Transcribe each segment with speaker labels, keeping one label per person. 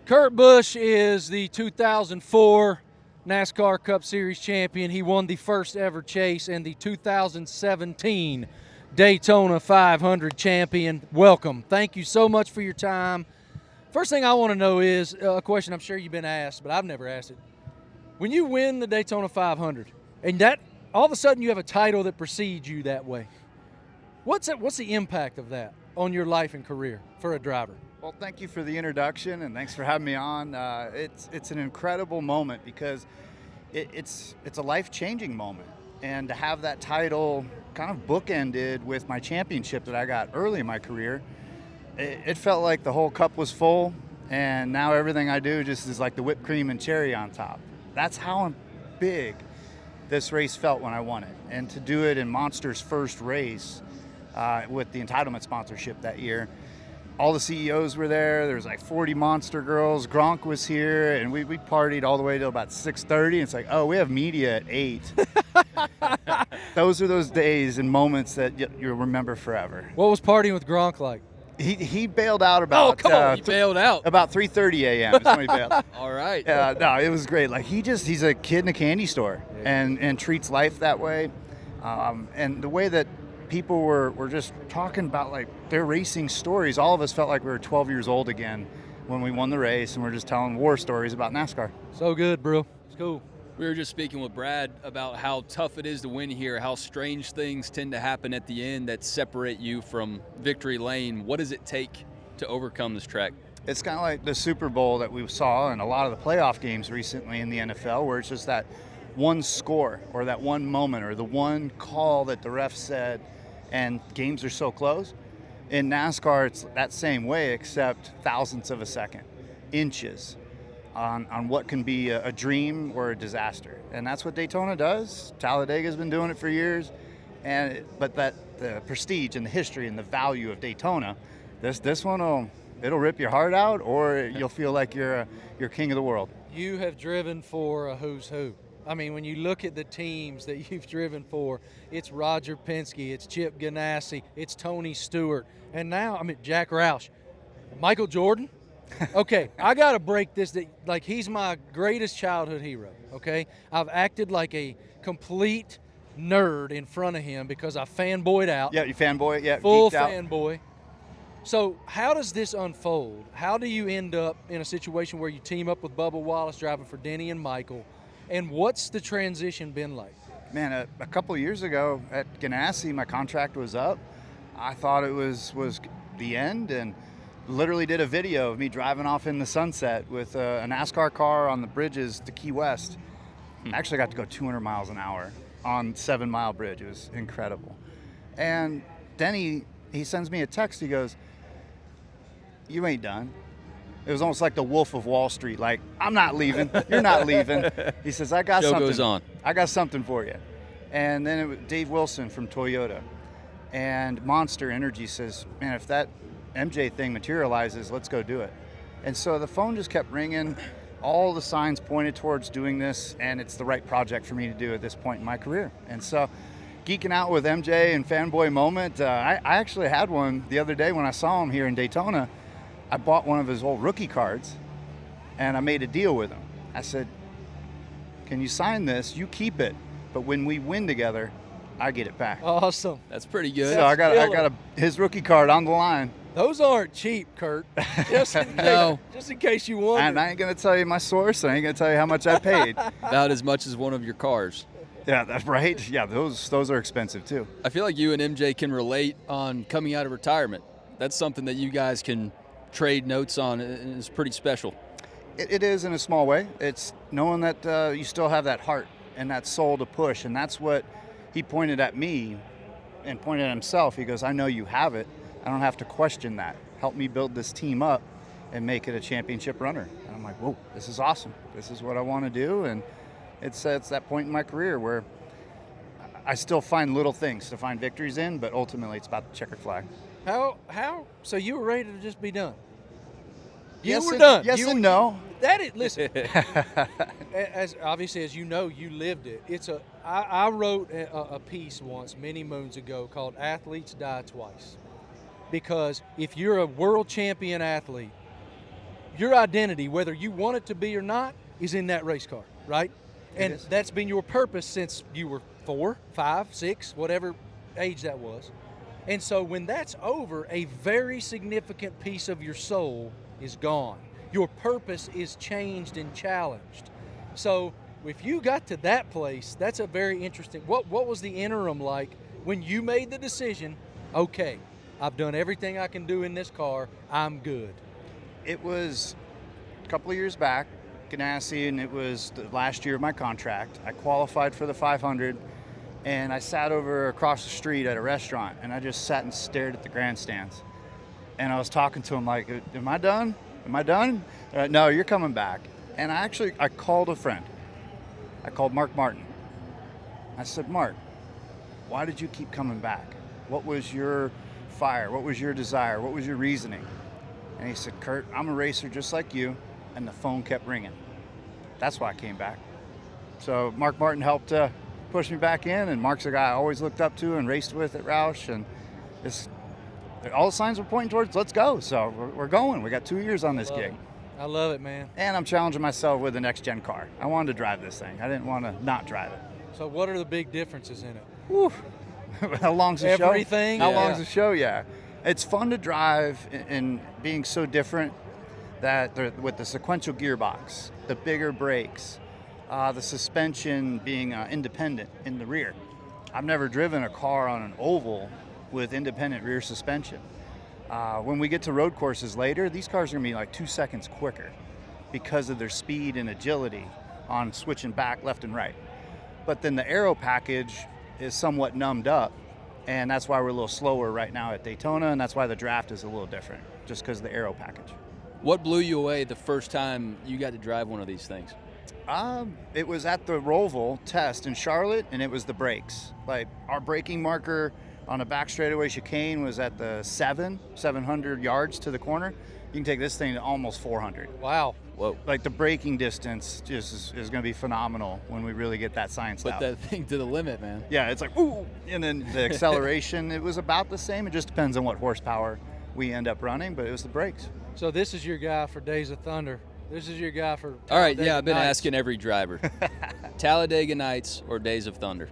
Speaker 1: Kurt Busch is the 2004 NASCAR Cup Series champion. He won the first ever chase and the 2017 Daytona 500 champion. Welcome. Thank you so much for your time. First thing I want to know is a question I'm sure you've been asked, but I've never asked it. When you win the Daytona 500, and that all of a sudden you have a title that precedes you that way, what's the impact of that on your life and career for a driver?
Speaker 2: Well, thank you for the introduction, and thanks for having me on. It's an incredible moment because it's a life-changing moment, and to have that title kind of bookended with my championship that I got early in my career, it felt like the whole cup was full, and now everything I do just is like the whipped cream and cherry on top. That's how big this race felt when I won it, and to do it in Monster's first race with the entitlement sponsorship that year. All the CEOs were there. There was like 40 Monster girls. Gronk was here, and we partied all the way till about 6:30. It's like, oh, we have media at 8. Those are those days and moments that you'll remember forever.
Speaker 1: What was partying with Gronk like?
Speaker 2: He bailed out about.
Speaker 3: Oh, come on! He bailed out
Speaker 2: about 3:30 a.m. is when he bailed.
Speaker 3: All right.
Speaker 2: No, it was great. Like he's a kid in a candy store, and treats life that way, and the way that people were just talking about like their racing stories. All of us felt like we were 12 years old again when we won the race, and we're just telling war stories about NASCAR.
Speaker 1: So good, bro. It's cool.
Speaker 3: We were just speaking with Brad about how tough it is to win here, how strange things tend to happen at the end that separate you from victory lane. What does it take to overcome this track?
Speaker 2: It's kind of like the Super Bowl that we saw and a lot of the playoff games recently in the NFL, where it's just that one score or that one moment or the one call that the ref said, and games are so close. In NASCAR, it's that same way, except thousandths of a second, inches on what can be a dream or a disaster. And that's what Daytona does. Talladega's been doing it for years. But the prestige and the history and the value of Daytona, this one it'll rip your heart out, or you'll feel like you're king of the world.
Speaker 1: You have driven for a who's who. I mean, when you look at the teams that you've driven for, it's Roger Penske, it's Chip Ganassi, it's Tony Stewart, and now, Jack Roush. Michael Jordan? Okay, I got to break this. Like, he's my greatest childhood hero, okay? I've acted like a complete nerd in front of him because I fanboyed out.
Speaker 2: Yeah, you fanboy, yeah,
Speaker 1: full
Speaker 2: geeked out.
Speaker 1: fanboy. So how does this unfold? How do you end up in a situation where you team up with Bubba Wallace driving for Denny and Michael? And what's the transition been like?
Speaker 2: Man, a couple of years ago at Ganassi, my contract was up. I thought it was the end, and literally did a video of me driving off in the sunset with a NASCAR car on the bridges to Key West. I actually got to go 200 miles an hour on 7 Mile Bridge. It was incredible. And Denny, he sends me a text. He goes, "You ain't done." It was almost like the Wolf of Wall Street. Like, I'm not leaving. You're not leaving. He says, I got something.
Speaker 3: Show goes on.
Speaker 2: I got something for you. And then it was Dave Wilson from Toyota. And Monster Energy says, man, if that MJ thing materializes, let's go do it. And so the phone just kept ringing. All the signs pointed towards doing this, and it's the right project for me to do at this point in my career. And so geeking out with MJ and fanboy moment, I actually had one the other day when I saw him here in Daytona. I bought one of his old rookie cards, and I made a deal with him. I said, can you sign this? You keep it, but when we win together, I get it back.
Speaker 1: Awesome.
Speaker 3: That's pretty good.
Speaker 2: So I got his rookie card on the line.
Speaker 1: Those aren't cheap, Kurt. Just in case you wonder.
Speaker 2: And I ain't going to tell you my source. I ain't going to tell you how much I paid.
Speaker 3: About as much as one of your cars.
Speaker 2: Yeah, that's right. Yeah, those are expensive too.
Speaker 3: I feel like you and MJ can relate on coming out of retirement. That's something that you guys can trade notes on, and it's pretty special.
Speaker 2: It is in a small way. It's knowing that you still have that heart and that soul to push, and that's what he pointed at me and pointed at himself. He goes, I know you have it. I don't have to question that. Help me build this team up and make it a championship runner. And I'm like, whoa, this is awesome. This is what I want to do. And it's that point in my career where I still find little things to find victories in, but ultimately it's about the checkered flag.
Speaker 1: So you were ready to just be done? You
Speaker 2: Yes
Speaker 1: were
Speaker 2: and,
Speaker 1: done.
Speaker 2: Yes and no.
Speaker 1: Listen, as you know, you lived it. I wrote a piece once many moons ago called "Athletes Die Twice," because if you're a world champion athlete, your identity, whether you want it to be or not, is in that race car, right? And that's been your purpose since you were 4, 5, 6, whatever age that was. And so when that's over, a very significant piece of your soul is gone. Your purpose is changed and challenged. So if you got to that place, that's a very interesting. What was the interim like when you made the decision, okay, I've done everything I can do in this car, I'm good?
Speaker 2: It was a couple of years back, Ganassi, and it was the last year of my contract. I qualified for the 500, and I sat over across the street at a restaurant, and I just sat and stared at the grandstands. And I was talking to him like, am I done? Am I done? No, you're coming back. And I called a friend. I called Mark Martin. I said, Mark, why did you keep coming back? What was your fire? What was your desire? What was your reasoning? And he said, Kurt, I'm a racer just like you. And the phone kept ringing. That's why I came back. So Mark Martin helped push me back in, and Mark's a guy I always looked up to and raced with at Roush, and all the signs were pointing towards let's go. So we're going. We got 2 years on this gig.
Speaker 1: I love it, man.
Speaker 2: And I'm challenging myself with the next gen car. I wanted to drive this thing. I didn't want to not drive it.
Speaker 1: So what are the big differences in it?
Speaker 2: Whew. How long's the show?
Speaker 1: Everything?
Speaker 2: How long's the show? Yeah. It's fun to drive and being so different that with the sequential gearbox, the bigger brakes, the suspension being independent in the rear. I've never driven a car on an oval with independent rear suspension. When we get to road courses later, these cars are going to be like 2 seconds quicker because of their speed and agility on switching back left and right. But then the aero package is somewhat numbed up, and that's why we're a little slower right now at Daytona, and that's why the draft is a little different, just because of the aero package.
Speaker 3: What blew you away the first time you got to drive one of these things?
Speaker 2: It was at the Roval test in Charlotte, and it was the brakes. Like, our braking marker on a back straightaway chicane was at the 700 yards to the corner. You can take this thing to almost 400.
Speaker 1: Wow.
Speaker 3: Whoa.
Speaker 2: Like, the braking distance just is going to be phenomenal when we really get that science out.
Speaker 3: Put that thing to the limit, man.
Speaker 2: Yeah, it's like, ooh, and then the acceleration, it was about the same. It just depends on what horsepower we end up running, but it was the brakes.
Speaker 1: So this is your guy for Days of Thunder. This is your guy for
Speaker 3: All right,
Speaker 1: Talladega
Speaker 3: yeah, I've been
Speaker 1: Nights.
Speaker 3: asking every driver. Talladega Nights or Days of Thunder?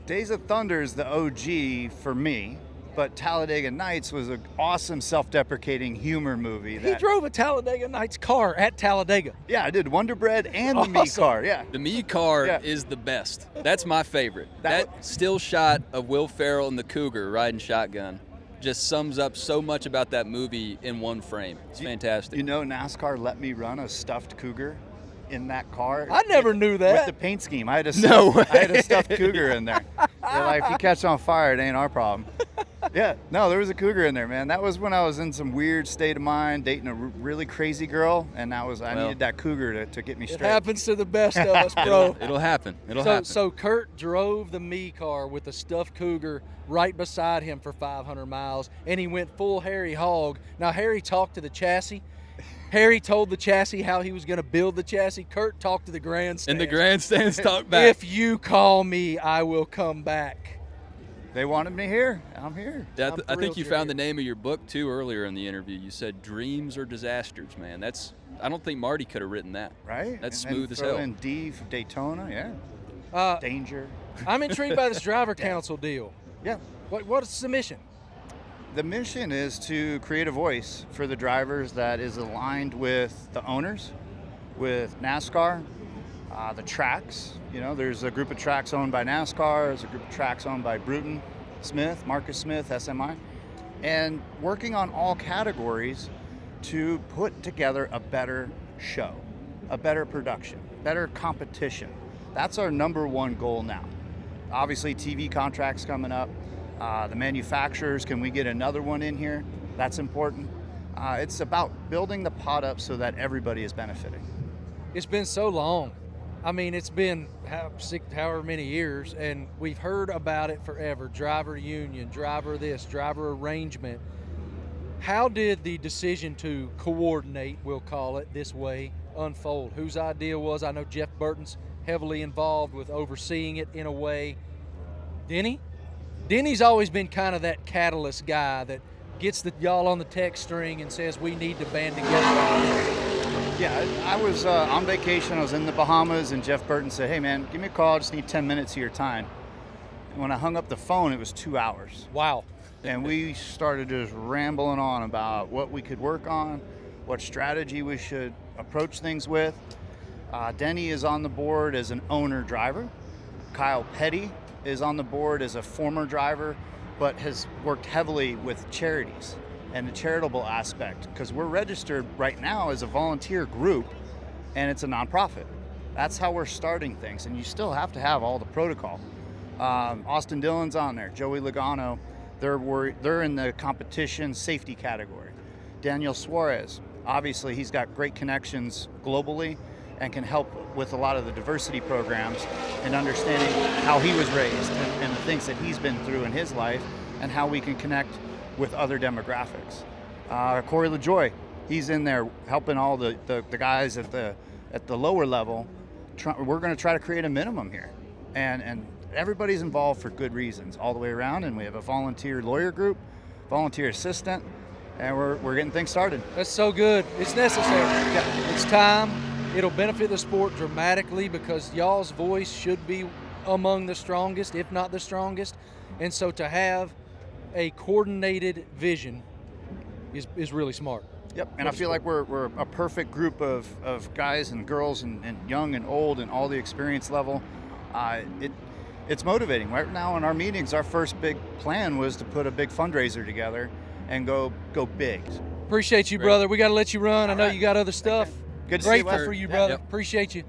Speaker 2: Days of Thunder is the OG for me, but Talladega Nights was an awesome self-deprecating humor movie.
Speaker 1: He drove a Talladega Nights car at Talladega.
Speaker 2: Yeah, I did Wonder Bread and the Me car, yeah.
Speaker 3: The Me car is the best. That's my favorite. That still shot of Will Ferrell and the Cougar riding shotgun just sums up so much about that movie in one frame. It's fantastic.
Speaker 2: You know, NASCAR let me run a stuffed Cougar in that car.
Speaker 1: I never knew that.
Speaker 2: With the paint scheme. I had a stuffed Cougar in there. They're like, if you catch on fire, it ain't our problem. Yeah, no, there was a Cougar in there, man. That was when I was in some weird state of mind, dating a really crazy girl, and I needed that Cougar to get me straight.
Speaker 1: It happens to the best of us, bro.
Speaker 3: It'll happen. It'll happen.
Speaker 1: So Kurt drove the Me car with a stuffed Cougar right beside him for 500 miles, and he went full Harry Hog. Now, Harry talked to the chassis. Harry told the chassis how he was going to build the chassis. Kurt talked to the grandstands.
Speaker 3: And the grandstands talked back.
Speaker 1: If you call me, I will come back.
Speaker 2: They wanted me here. I'm here.
Speaker 3: I think you found the name of your book, too, earlier in the interview. You said Dreams or Disasters, man. I don't think Marty could have written that.
Speaker 2: Right.
Speaker 3: That's
Speaker 2: and
Speaker 3: smooth as
Speaker 2: throw
Speaker 3: hell.
Speaker 2: in D for Daytona, yeah. Danger.
Speaker 1: I'm intrigued by this driver council deal.
Speaker 2: Yeah.
Speaker 1: What's the mission?
Speaker 2: The mission is to create a voice for the drivers that is aligned with the owners, with NASCAR, the tracks. You know, there's a group of tracks owned by NASCAR, there's a group of tracks owned by Bruton Smith, Marcus Smith, SMI, and working on all categories to put together a better show, a better production, better competition. That's our number one goal now. Obviously, TV contracts coming up. The manufacturers, can we get another one in here? That's important. It's about building the pot up so that everybody is benefiting.
Speaker 1: It's been so long. I mean, it's been however many years, and we've heard about it forever. Driver union, driver this, driver arrangement. How did the decision to coordinate, we'll call it this way, unfold? Whose idea was? I know Jeff Burton's heavily involved with overseeing it in a way. Denny's always been kind of that catalyst guy that gets y'all on the text string and says we need to band together?
Speaker 2: Yeah, I was on vacation. I was in the Bahamas, and Jeff Burton said, "Hey, man, give me a call. I just need 10 minutes of your time." And when I hung up the phone, it was 2 hours.
Speaker 1: Wow.
Speaker 2: And we started just rambling on about what we could work on, what strategy we should approach things with. Denny is on the board as an owner driver. Kyle Petty is on the board as a former driver, but has worked heavily with charities and the charitable aspect, because we're registered right now as a volunteer group and it's a nonprofit. That's how we're starting things, and you still have to have all the protocol. Austin Dillon's on there, Joey Logano. They're in the competition safety category. Daniel Suarez, obviously he's got great connections globally and can help with a lot of the diversity programs and understanding how he was raised and the things that he's been through in his life and how we can connect with other demographics. Corey LaJoy, he's in there helping all the guys at the lower level. We're going to try to create a minimum here, and everybody's involved for good reasons all the way around, and we have a volunteer lawyer group, volunteer assistant, and we're getting things started.
Speaker 1: That's so good. It's necessary. Yeah. It's time. It'll benefit the sport dramatically because y'all's voice should be among the strongest, if not the strongest. And so to have a coordinated vision is really smart.
Speaker 2: Yep, and I feel like we're a perfect group of guys and girls and young and old and all the experience level. It's motivating. Right now in our meetings, our first big plan was to put a big fundraiser together and go big.
Speaker 1: Appreciate you, brother. We got to let you run. I know you got other stuff.
Speaker 2: Good to see you,
Speaker 1: Grateful
Speaker 2: Wes.
Speaker 1: for you, brother.
Speaker 3: Yep.
Speaker 1: Appreciate you.